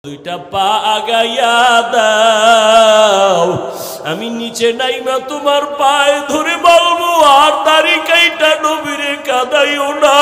দুইটা পা আগাইয়া দাও, আমি নিচে নাইমা তোমার পায়ে ধরে বলবো আর দাড়ি কাইটা নবীরে কাঁদাইও না,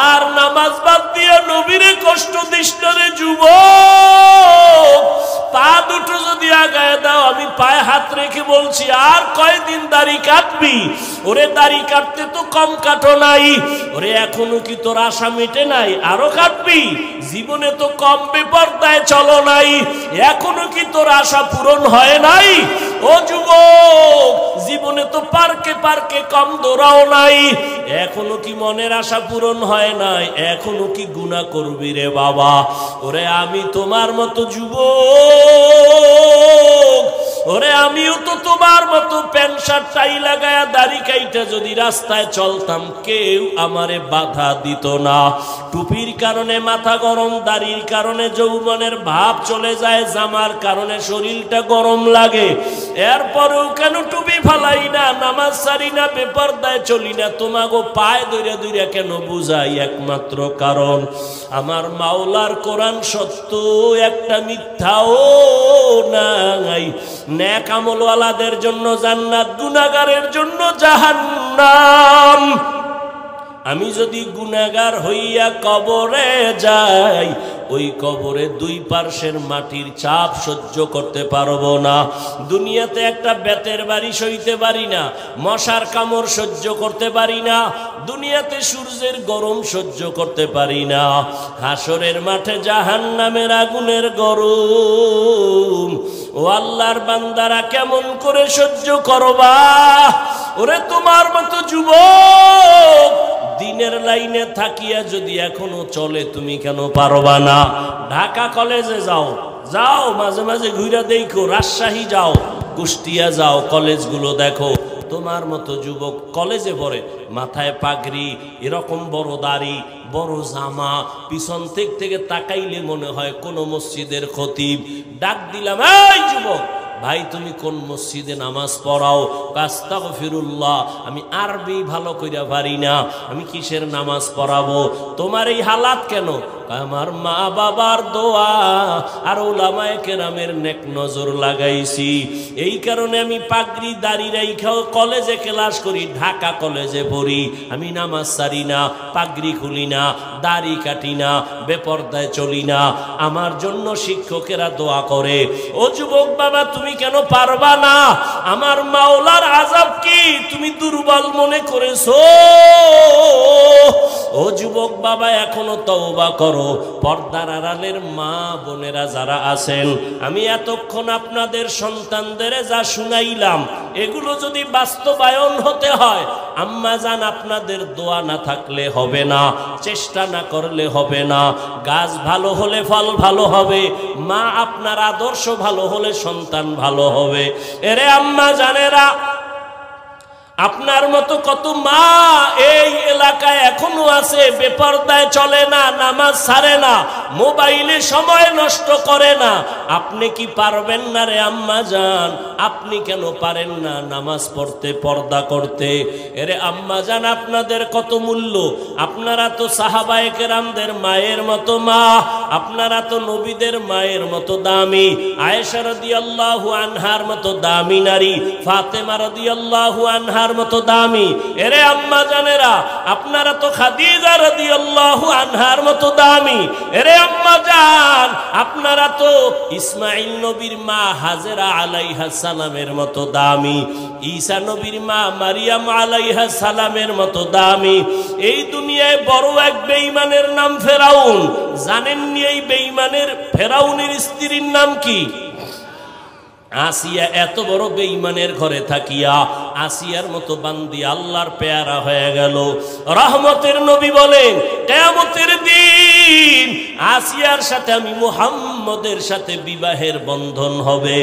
আর নামাজ বাদ দিয়া নবীরে কষ্ট দিস না রে যুবক। পা দুটো যদি আগায় দাও, আমি পায়ে হাত রেখে বলছি আর কয়দিন দাড়ি কাটবি? ওরে দাড়ি কাটতে তো কম কাটো নাই, ওরে এখনো কি তোর আশা মিটে নাই? আরো কাটবি? জীবনে তো কম বেপরদায় চলো নাই, এখনো কি তোর আশা পূরণ হয় নাই? ও যুবক, জীবনে তো পার্কে পার্কে কম দৌড়াও নাই, এখনো কি মনের আশা পূরণ হয় নাই? এখনো কি গুনাহ করবি রে বাবা? ওরে আমি তোমার মতো যুবক, ওরে আমিও তো তোমার মতো প্যান্ট শার্ট টাই লাগায়া দাড়ি কাইটা যদি রাস্তায় চলতাম, কেউ আমারে বাধা দিত না। টুপির কারণে মাথা গরম, দাড়ির কারণে যৌবনের ভাব চলে যায়, জামার কারণে শরীরটা গরম লাগে, এরপরেও কেন টুপি ফালাই না, নামাজ ছাড়ি না, বেপরদায় চলি না? তোমাগো পায়ে দইরা দইরা কেন বুঝাই? একমাত্র কারণ আমার মাওলার কোরআন সত্য, একটা মিথ্যাও নাই। নেক আমলওয়ালাদের জন্য জান্নাত, গুনাহগারের জন্য জাহান্নাম। আমি যদি গুনাহগার হইয়া কবরে যাই, ওই কবরে দুই পার্শ্বের মাটির চাপ সহ্য করতে পারবো না। দুনিয়াতে একটা বেতের বাড়ি সইতে পারি না, মশার কামড় সহ্য করতে পারি না, দুনিয়াতে সূর্যের গরম সহ্য করতে পারি না, হাসরের মাঠে জাহান্নামের আগুনের গরম ও আল্লাহর বান্দারা কেমন করে সহ্য করবা? ওরে তোমার মতো যুবক দিনের লাইনে থাকিয়া যদি এখনো চলে, তুমি কেন পারবা না? ঢাকা কলেজে যাও, যাও মাঝে মাঝে ঘুরে দেখো, রাজশাহী যাও, কুষ্টিয়া যাও, কলেজগুলো দেখো। তোমার মতো যুবক কলেজে পড়ে, মাথায় পাগড়ি, এরকম বড় দাড়ি, বড় জামা, পিছন থেকে তাকাইলে মনে হয় কোন মসজিদের খতিব। ডাক দিলাম, এই যুবক ভাই তুমি কোন মসজিদে নামাজ পড়াও? আস্তাগফিরুল্লাহ, আমি আরবি ভালো কইরা পারি না, আমি কিসের নামাজ পড়াবো? তোমার এই হালাত কেন? আমার মা বাবার দোয়া আর উলামায়ে কেরামের নেক নজর লাগাইছি, এই কারণে আমি পাগড়ি দাড়ি রাইখাও কলেজে ক্লাস করি, ঢাকা কলেজে পড়ি। আমি নামাজ ছাড়ি না, পাগড়ি খুলি না, দাড়ি কাটি না, বেপরদায় চলি না, আমার জন্য শিক্ষকেরা দোয়া করে। ও যুবক বাবা, তুমি কেন পারবা না? আমার মাওলার আযাব কি তুমি দুর্বল মনে করেছো? ও যুবক বাবা, এখনো তওবা করো। পর্দার আড়ালের মা বোনেরা যারা আছেন, আমি এতক্ষণ আপনাদের সন্তানদের যা শুনাইলাম, এগুলো যদি বাস্তবায়ন হতে হয়, আম্মা জান আপনাদের দোয়া না থাকলে হবে না, চেষ্টা না করলে হবে না। গাছ ভালো হলে ফল ভালো হবে, মা আপনার আদর্শ ভালো হলে সন্তান ভালো হবে। এরে আম্মা জানেরা, আপনার মতো কত মা এই এলাকায় এখনো আছে, বেপরদায় চলে না, নামাজ ছাড়ে না, মোবাইলে সময় নষ্ট করে না। আপনি কি পারবেন না রে আম্মা জান? আপনি কেন পারেন না নামাজ পড়তে, পর্দা করতে? এরে আম্মা জান, আপনাদের কত মূল্য! আপনারা তো সাহাবায়ে কেরামদের মায়ের মতো মা, আপনারা তো নবীদের মায়ের মতো দামি, আয়েশা রাদিয়াল্লাহু আনহার মতো দামি নারী, ফাতেমা রাদিয়াল্লাহু আনহার মতো দামি। এরে আম্মা জানেরা, আপনারা তো খাদিজা রাদিয়াল্লাহু আনহার মতো দামি। এরে আম্মা জান, আপনারা তো ইসমাইল নবীর মা হাজেরা আলাইহিস সালামের মতো দামি, ঈসা নবীর মা মারিয়াম আলাইহিস সালামের মতো দামি। এই দুনিয়ায় বড় এক বেঈমানের নাম ফেরাউন। জানেননি এই বেঈমানের ফেরাউনের স্ত্রীর নাম কি? আসিয়া। এত বড় বেঈমানের ঘরে থাকিয়া আসিয়ার মতো বান্দি আল্লাহর পেয়ারা হয়ে গেল। রহমতের নবী বলেন, কিয়ামতের দিন আসিয়ার সাথে আমি মুহাম্মদের সাথে বিবাহের বন্ধন হবে।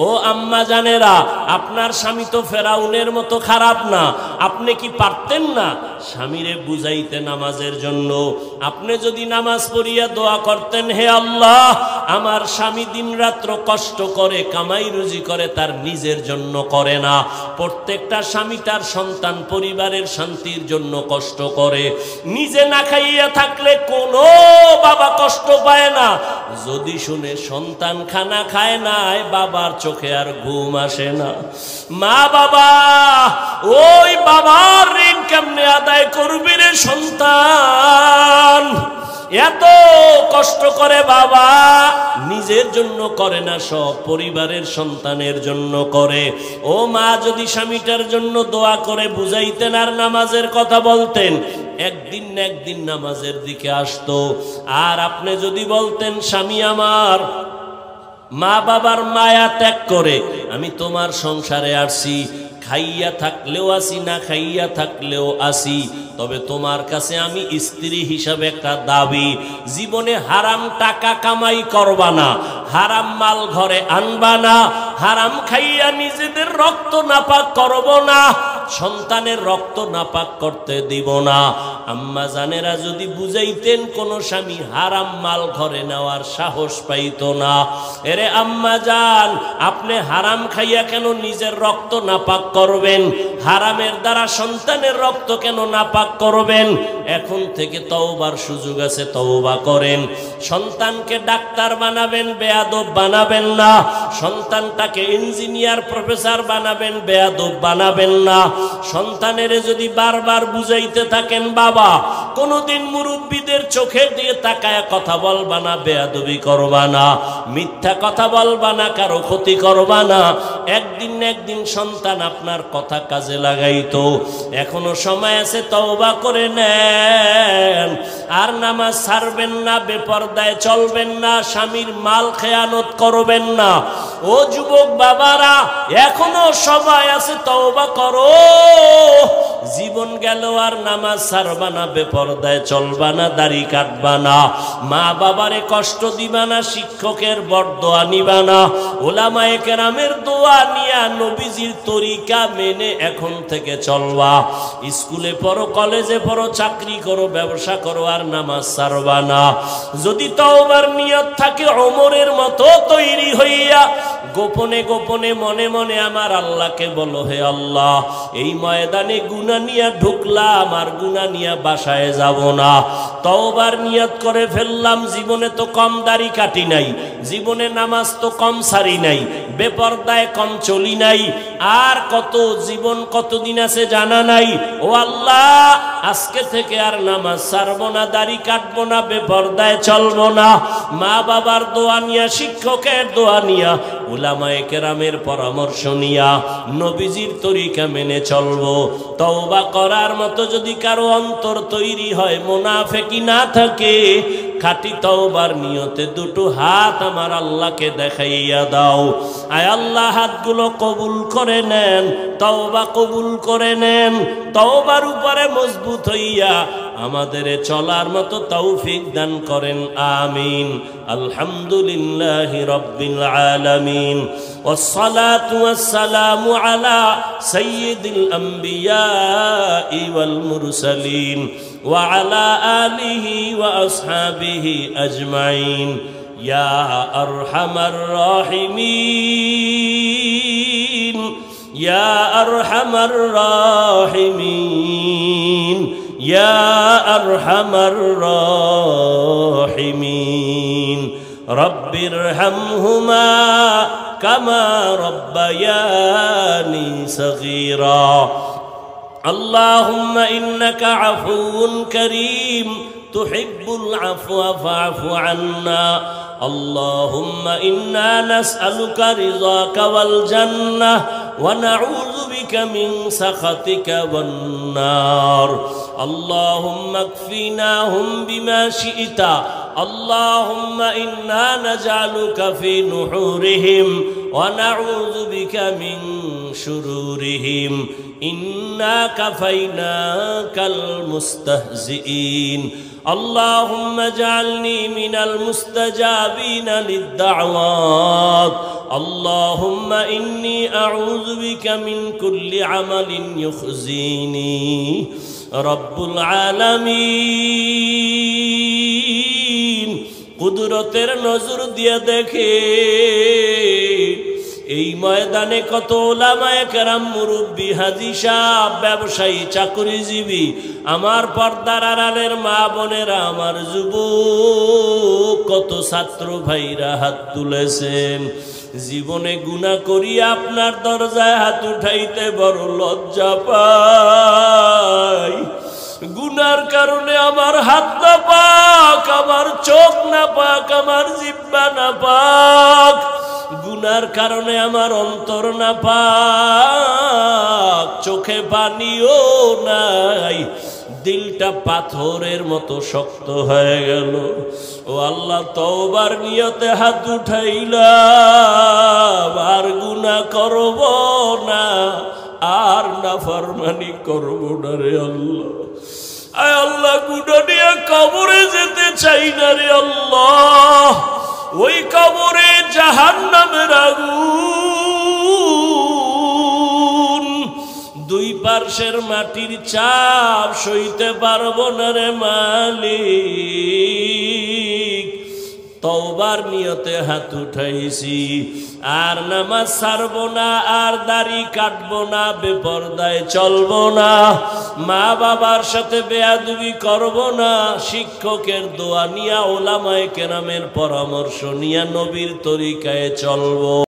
ও আম্মা জানেরা, আপনার স্বামী তো ফেরাউনের মতো খারাপ না। আপনি কি পারতেন না স্বামীরে বুঝাইতে নামাজের জন্য? আপনি যদি নামাজ পড়িয়া দোয়া করতেন, হে আল্লাহ, আমার স্বামী দিন রাত্র কষ্ট করে কামাই রুজি করে, তার নিজের জন্য করে না। প্রত্যেকটা স্বামী তার সন্তান পরিবারের শান্তির জন্য কষ্ট করে। নিজে না খাইয়া থাকলে কোনো বাবা কষ্ট পায় না, যদি শুনে সন্তান খানা খায় নাই, বাবার চোখে আর ঘুম আসে না। মা বাবা, ওই বাবার ঋণ কেমনে আদায় করবি রে সন্তান? এত কষ্ট করে বাবা, নিজের জন্য করে না, সব পরিবারের সন্তানের জন্য করে। ও মা, যদি স্বামীটার জন্য দোয়া করে বুঝাইতেন আর নামাজের কথা বলতেন, একদিন না একদিন নামাজের দিকে আসতো। আর আপনি যদি বলতেন, স্বামী আমার মা বাবার মায়া ত্যাগ করে আমি তোমার সংসারে আসছি, খাইয়া থাকলেও আসি, না খাইয়া থাকলেও আসি, তবে তোমার কাছে আমি স্ত্রী হিসাবে একটা দাবি, জীবনে হারাম টাকা কামাই করবা না, হারাম মাল ঘরে আনবা না, হারাম খাইয়া নিজেদের রক্ত নাপাক করব না, সন্তানের রক্ত নাপাক করতে দিব না। আম্মা জানেরা যদি বুঝাইতেন, কোন স্বামী হারাম মাল ঘরে নেওয়ার সাহস পাইত না। এরে আম্মা জান, আপনি হারাম খাইয়া কেন নিজের রক্ত নাপাক করবেন? হারামের দ্বারা সন্তানের রক্ত কেন নাপাক করবেন? এখন থেকে তওবার সুযোগ আছে, তওবা করেন। সন্তানকে ডাক্তার বানাবেন, বেয়াদব বানাবেন না। সন্তানটাকে ইঞ্জিনিয়ার প্রফেসর বানাবেন, বেয়াদব বানাবেন না। সন্তানের যদি বারবার বুঝাইতে থাকেন, বাবা কোনদিন মুরব্বীদের চোখে দিয়ে তাকায় কথা বলবা না, বেয়াদবি করবা না, মিথ্যা কথা বলবা না, কারো ক্ষতি করবা না, একদিন না একদিন সন্তান আপনার কথা কাজে লাগাইতো। এখনো সময় আছে, তওবা করে নেন। আর নামাজ ছাড়বেন না, বেপরদায় চলবেন না, স্বামীর মাল খেয়ানত করবেন না। ও যুবক বাবারা, এখনো সময় আছে, তওবা করো। জীবন গেল আর নামাজ ছাড়বা না, বেপরদায় চলবা না, দাড়ি কাটবা না, মা বাবারে কষ্ট দিবা না, শিক্ষকের বরদোয়া নিবা না, ওলামায়ে কেরামের দোয়া নিয়া নবীজির তরিকা মেনে এখন থেকে চলবা। স্কুলে পড়ো, কলেজে পড়ো, চাকরি করো, ব্যবসা করো, আর নামাজ ছাড়বা না। যদি তওবার নিয়ত থাকে, ওমরের মতো তৈরি হইয়া গোপনে গোপনে মনে মনে আমার আল্লাহকে বলো, হে আল্লাহ, এই ময়দানে গুনাহ নিয়ে ঢুকলাম, আর গুনাহ নিয়ে বাসায় যাব না। তওবার নিয়ত করে ফেললাম, জীবনে তো কম দাড়ি কাটি নাই, জীবনে নামাজ তো কম সারি নাই, বেপরদায় কম চলি নাই, আর কত জীবন কতদিন আছে জানা নাই। ও আল্লাহ, আজকে থেকে আর নামাজ ছাড়বো না, দাড়ি কাটবো না, বেপরদায় চলবো না। মা বাবার দোয়া নিয়া, শিক্ষকের দোয়া নিয়া, উলামায়ে কেরামের পরামর্শ নিয়া নবীজির তরিকা মেনে চলবো। তওবা করার মতো যদি কারো অন্তর তৈরি হয়, মুনাফিকি না থাকে, খাঁটি তওবার নিয়তে দুটো হাত আমার আল্লাহকে দেখাইয়া দাও। আয় আল্লাহ, হাতগুলো কবুল করে নেন, তওবা কবুল করে নেন। তওবার উপরে মজবুত হইয়া আমাদের চলার মতো তৌফিক দান করেন, আমিন। আলহামদুলিল্লাহি রাব্বিল আলামিন, ওয়াসসালাতু ওয়াসসালামু আলা সাইয়্যিদিল আমবিয়াই ওয়াল মুরসালিন ওয়া আলা আলিহি ওয়া আসহাবিহি আজমাইন। ইয়া আরহামার রাহিমিন, ইয়া আরহামার রাহিমিন, ইয়া আরহামার রাহিমিন। রব্বিরহামহুমা কামা রব্বায়ানি সগীরা। আল্লাহুম্মা ইন্নাকা আফুউন কারীম তুহিব্বুল আফওয়া ফা'ফু আন্না। اللهم إنا نسألك رضاك والجنة ونعوذ بك من سخطك والنار. اللهم اكفناهم بما شئت. اللهم إنا نجعلك في نحورهم ونعوذ بك من شرورهم. إنا كفيناك المستهزئين. اللهم اجعلني من المستجابين للدعوات. اللهم إني أعوذ بك من كل عمل يخزيني. رب العالمين কুদরতের নজর দিয়ে দেখে এই ময়দানে কত ওলামায়ে কেরাম, মুরব্বী, হাজী সাহেব, ব্যবসায়ী, চাকরিজীবী, আমার পর্দার আড়ালের মা বোনেরা, আমার যুবক, কত ছাত্র ভাইরা হাত তুলেছেন। জীবনে গুনাহ করি আপনার দরজায় হাত উঠাইতে বড় লজ্জা পাই। গুনার কারণে আমার হাত না পাক, আমার চোখ না পাক, আমার জিহ্বা না পাক, গুনার কারণে আমার অন্তর না পাক, চোখে পানিও নাই, দিলটা পাথরের মতো শক্ত হয়ে গেল। ও আল্লাহ, তওবার নিয়তে হাত উঠাইলাম, আর গুনাহ করব না, আর নাফরমানি করব না রে আল্লাহ। আয় আল্লাহ, গুনাহ নিয়ে কবরে যেতে চাই না রে আল্লাহ। ওই কবরে জাহান্নামের আগুন, দুই পার্শ্বের মাটির চাপ সইতে পারবো না রে মালিক। তওবার নিয়তে হাত উঠাইছি, আর নামাজ ছাড়বো না, আর দাড়ি কাটবো না, বেপরদায় চলবো না, মা বাবার সাথে বেয়াদবি করবো না, শিক্ষকের দোয়া নিয়া, ওলামায়ে কেরামের পরামর্শ নিয়া নবীর তরিকায় চলবো।